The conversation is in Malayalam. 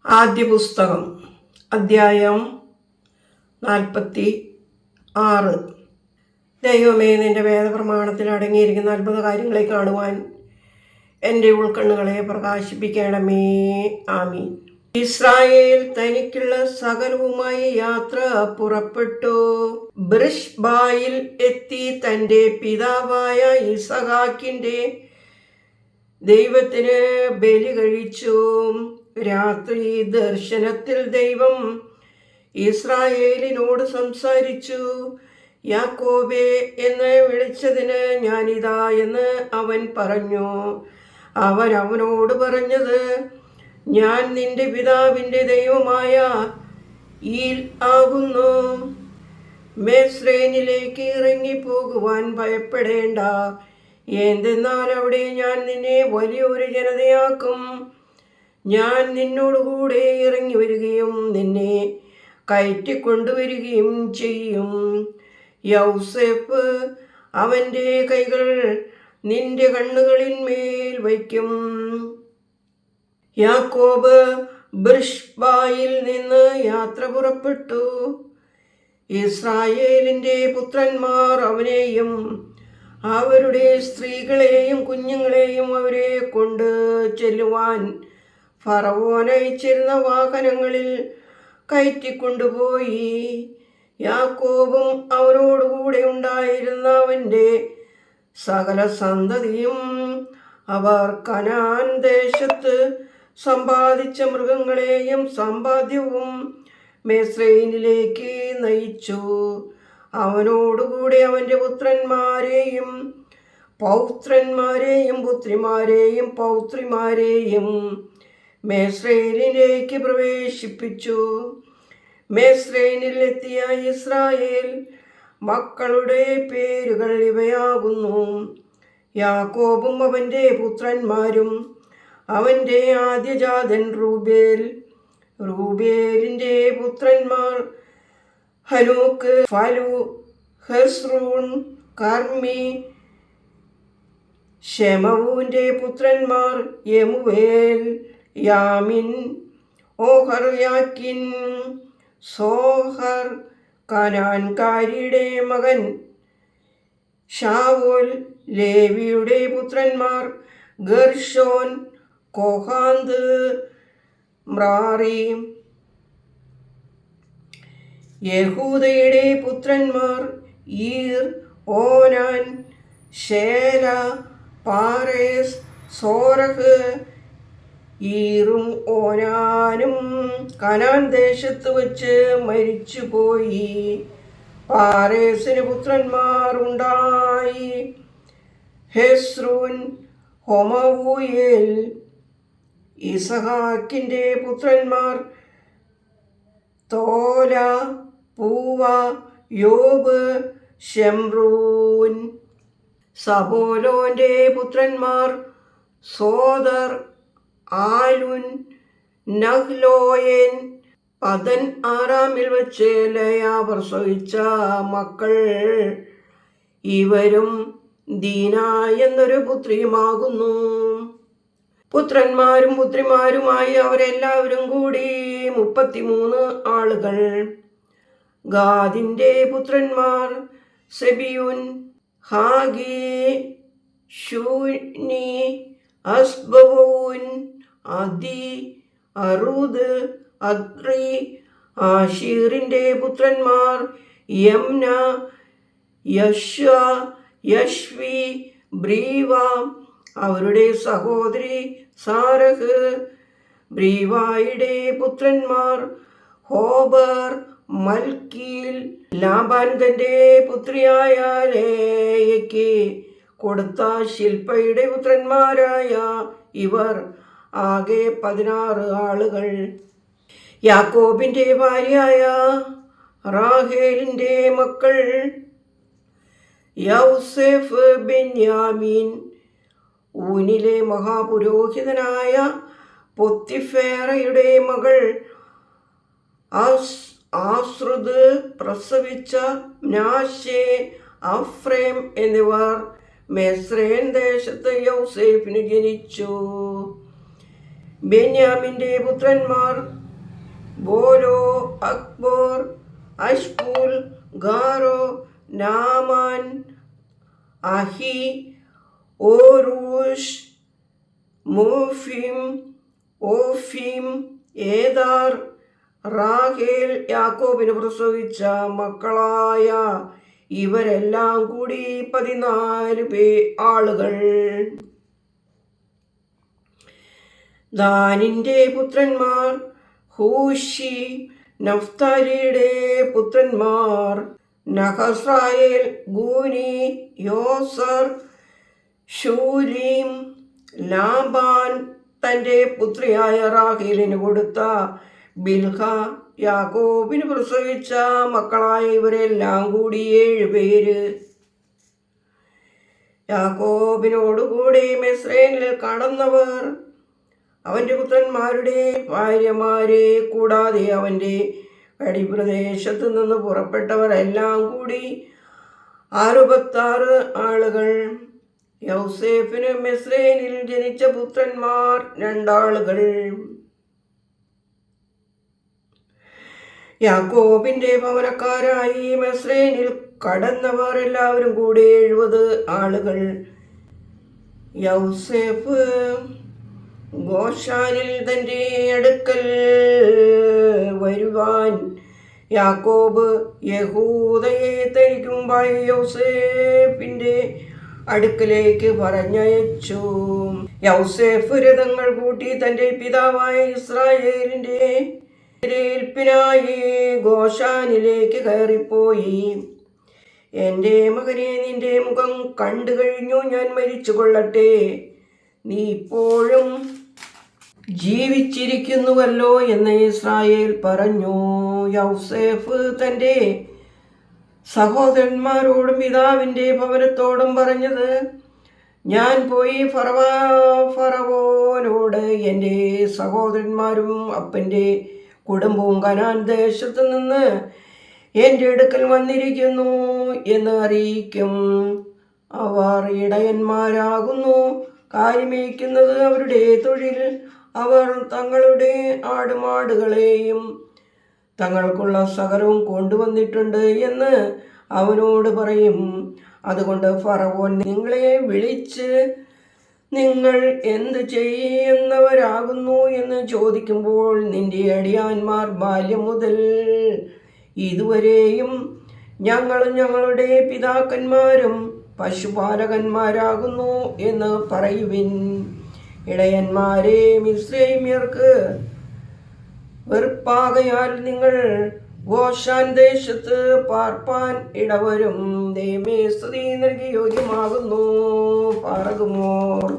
ആദ്യ പുസ്തകം അദ്ധ്യായം 46. ദൈവമേ, നിന്റെ വേദപ്രമാണത്തിൽ അടങ്ങിയിരിക്കുന്ന അത്ഭുത കാര്യങ്ങളെ കാണുവാൻ എൻ്റെ ഉൾക്കണ്ണുകളെ പ്രകാശിപ്പിക്കണമേ. ആമീൻ. ഇസ്രായേൽ തനിക്കുള്ള സകലവുമായി യാത്ര പുറപ്പെട്ടു. ബിർശബായിൽ എത്തി തൻ്റെ പിതാവായ ഇസഹാക്കിൻ്റെ ദൈവത്തിന് ബലി കഴിച്ചു. രാത്രി ദർശനത്തിൽ ദൈവം ഇസ്രായേലിനോട് സംസാരിച്ചു. യാക്കോബേ എന്ന് വിളിച്ചതിന് ഞാനിതാ എന്ന് അവൻ പറഞ്ഞു. അവൻ അവനോട് പറഞ്ഞത്, ഞാൻ നിന്റെ പിതാവിൻ്റെ ദൈവമായ ഈൽ ആകുന്നു. മിസ്രയീമിലേക്ക് ഇറങ്ങിപ്പോകുവാൻ ഭയപ്പെടേണ്ട. എന്തെന്നാൽ അവിടെ ഞാൻ നിന്നെ വലിയൊരു ജനതയാക്കും. ഞാൻ നിന്നോടുകൂടെ ഇറങ്ങി വരികയും നിന്നെ കയറ്റിക്കൊണ്ടുവരികയും ചെയ്യും. യൗസേപ്പ് അവൻ്റെ കൈകൾ നിന്റെ കണ്ണുകളിന്മേൽ വയ്ക്കും. യാക്കോബ് ബിർശബായിൽ നിന്ന് യാത്ര പുറപ്പെട്ടു. ഇസ്രായേലിൻ്റെ പുത്രന്മാർ അവനെയും അവരുടെ സ്ത്രീകളെയും കുഞ്ഞുങ്ങളെയും അവരെ കൊണ്ട് ചെല്ലുവാൻ ഫറവോൻ അയച്ചിരുന്ന വാഹനങ്ങളിൽ കയറ്റിക്കൊണ്ടുപോയി. യാക്കോബും അവനോടുകൂടെ ഉണ്ടായിരുന്ന അവൻ്റെ സകല സന്തതിയും അവർ കനാൻ ദേശത്ത് സമ്പാദിച്ച മൃഗങ്ങളെയും സമ്പാദ്യവും മിസ്രയീമിലേക്ക് നയിച്ചു. അവനോടുകൂടെ അവൻ്റെ പുത്രന്മാരെയും പൗത്രന്മാരെയും പുത്രിമാരെയും പൗത്രിമാരെയും മിസ്രയീമിലേക്ക് പ്രവേശിപ്പിച്ചു. മിസ്രയീമിലെത്തിയ ഇസ്രായേൽ മക്കളുടെ പേരുകൾ ഇവയാകുന്നു: യാക്കോബും അവൻ്റെ പുത്രന്മാരും. അവൻ്റെ ആദ്യജാതൻ റൂബേൽ. റൂബേലിൻ്റെ പുത്രന്മാർ ഹനോക്ക്, ഫലു, ഹെസ്രോൻ, കർമ്മി. ശെമവുവിൻ്റെ പുത്രന്മാർ യെമുവേൽ, യാമിൻ, ഓഹർ, യാക്കിൻ, സോഹർ. കനാൻകാരിയുടെ മകൻ ഷാവൂൽ. ലേവിയുടെ പുത്രന്മാർ ഗർഷോൻ, കോഹാന്ത്, മ്രാറി. യഹൂദയുടെ പുത്രന്മാർ ഈർ, ഓനാൻ, ശേല, പാരേസ്, സോരഹ്. ഈറും ഓനാനും കനാൻ ദേശത്ത് വച്ച് മരിച്ചുപോയി. പാരേസിന് പുത്രന്മാർ ഉണ്ടായി: ഹെസ്രോൻ, ഹൊമവൂയേൽ. ഇസഹാക്കിൻ്റെ പുത്രന്മാർ തോല, പൂവ, യോബ്, ശെമ്രൂൻ. സബോലോൻ്റെ പുത്രന്മാർ സോദർ, ആലുൻ, നഹ്ലോയൻ. പദൻ ആറാമിൽ വച്ച് ലയ പ്രസവിച്ച മക്കൾ ഇവരും ദീന എന്നൊരു പുത്രിയുമാകുന്നു. പുത്രന്മാരും പുത്രിമാരുമായി അവരെല്ലാവരും കൂടി 33 ആളുകൾ. ഗാദിൻ്റെ പുത്രന്മാർ സെബിയുൻ, ഹാഗി, ശൂനി, അസ്ബവൂൻ, അദി, അറൂദ്, അദ്രി. ആശീറിൻ്റെ പുത്രന്മാർ യംന, യശ്വ, യശ്വി, ബ്രീവ. അവരുടെ സഹോദരി സാരഹ്. ബ്രീവായുടെ പുത്രന്മാർ ഹോബർ, മൽക്കീൽ. ലാബാൻ തൻ്റെ പുത്രിയായ ലേയയ്ക്ക് കൊടുത്ത ശില്പയുടെ പുത്രന്മാരായ ഇവർ ആകെ 16 ആളുകൾ. യാക്കോബിൻ്റെ ഭാര്യയായ റാഹേലിൻ്റെ മക്കൾ യൗസേഫ്, ബെന്യാമീൻ. ഊനിലെ മഹാപുരോഹിതനായ പൊത്തിഫേറയുടെ മകൾ ആസ്രുദ് പ്രസവിച്ച മ്നാശെ, അഫ്രേം എന്നിവർ മിസ്രയീം ദേശത്ത് യൗസേഫിന് ജനിച്ചു. ബെന്യാമിൻ്റെ പുത്രന്മാർ ബോലോ, അക്ബോർ, അഷ്പൂൽ, ഗാറോ, നാമാൻ, അഹി, ഓറൂഷ്, മോഫിം, ഓഫീം, ഏദാർ. റാഹേൽ യാക്കോബിന് പ്രസവിച്ച മക്കളായ ഇവരെല്ലാം കൂടി 14 ആളുകൾ. ദാനിൻ്റെ പുത്രന്മാർ ഹൂഷി. നഫ്താലിയുടെ പുത്രന്മാർ നഹസ്രായേൽ, ഗൂനി, യോസർ, ശൂലീം. ലാബാൻ തൻ്റെ പുത്രിയായ റാഹേലിന് കൊടുത്ത ബിൽഹ. യാക്കോബിന് പ്രസവിച്ച മക്കളായ ഇവരെല്ലാം കൂടി 7 പേര്. യാക്കോബിനോടുകൂടി മിസ്രയീമിൽ കടന്നവർ അവൻ്റെ പുത്രന്മാരുടെ ഭാര്യമാരെ കൂടാതെ അവൻ്റെ അടിപ്രദേശത്തു നിന്ന് പുറപ്പെട്ടവരെല്ലാം കൂടി 66 ആളുകൾ. യൗസേഫിന് മിസ്രയീമിൽ ജനിച്ച പുത്രന്മാർ 2 ആളുകൾ. യാക്കോബിൻ്റെ ഭവനക്കാരായി മിസ്രയീമിൽ കടന്നവർ എല്ലാവരും കൂടി 70 ആളുകൾ. യൗസേഫ് ഗോശാനിൽ തൻ്റെ അടുക്കൽ വരുവാൻ യാക്കോബ് യഹൂദയെ തനിക്കുമ്പോൾ യൗസേഫിൻ്റെ അടുക്കലേക്ക് പറഞ്ഞയച്ചു. യൗസേഫ് രഥങ്ങൾ കൂട്ടി തൻ്റെ പിതാവായ ഇസ്രായേലിൻ്റെ ഏൽപ്പിനായി ഗോശാനിലേക്ക് കയറിപ്പോയി. എൻ്റെ മകനെ, നിന്റെ മുഖം കണ്ടു കഴിഞ്ഞു, ഞാൻ മരിച്ചു കൊള്ളട്ടെ. നീ ഇപ്പോഴും ജീവിച്ചിരിക്കുന്നുവല്ലോ എന്ന് ഇസ്രായേൽ പറഞ്ഞു. യൗസേഫ് തൻ്റെ സഹോദരന്മാരോടും പിതാവിൻ്റെ ഭവനത്തോടും പറഞ്ഞത്, ഞാൻ പോയി ഫറവോനോട് എൻ്റെ സഹോദരന്മാരും അപ്പൻ്റെ കുടുംബവും കനാൻ ദേശത്ത് നിന്ന് എൻ്റെ അടുക്കൽ വന്നിരിക്കുന്നു എന്ന് അറിയിക്കും. അവർ ഇടയന്മാരാകുന്നു, കാര്യമേയ്ക്കുന്നത് അവരുടെ തൊഴിൽ. അവർ തങ്ങളുടെ ആടുമാടുകളെയും തങ്ങൾക്കുള്ള സകലവും കൊണ്ടുവന്നിട്ടുണ്ട് എന്ന് അവനോട് പറയും. അതുകൊണ്ട് ഫറവോൻ നിങ്ങളെ വിളിച്ച് നിങ്ങൾ എന്ത് ചെയ്യുന്നവരാകുന്നു എന്ന് ചോദിക്കുമ്പോൾ നിന്റെ അടിയാന്മാർ ബാല്യം മുതൽ ഇതുവരെയും ഞങ്ങളും ഞങ്ങളുടെ പിതാക്കന്മാരും പശുപാലകന്മാരാകുന്നു എന്ന് പറയുവിൻ. ഇടയന്മാരെ മിസ്രയീമ്യർക്ക് വെറുപ്പാകയാൽ നിങ്ങൾ ഗോശാൻ ദേശത്ത് പാർപ്പാൻ ഇടവരും. ദൈവമേ സ്തുതി നൽകി യോഗ്യമാകുന്നു. പാറകുമോർ.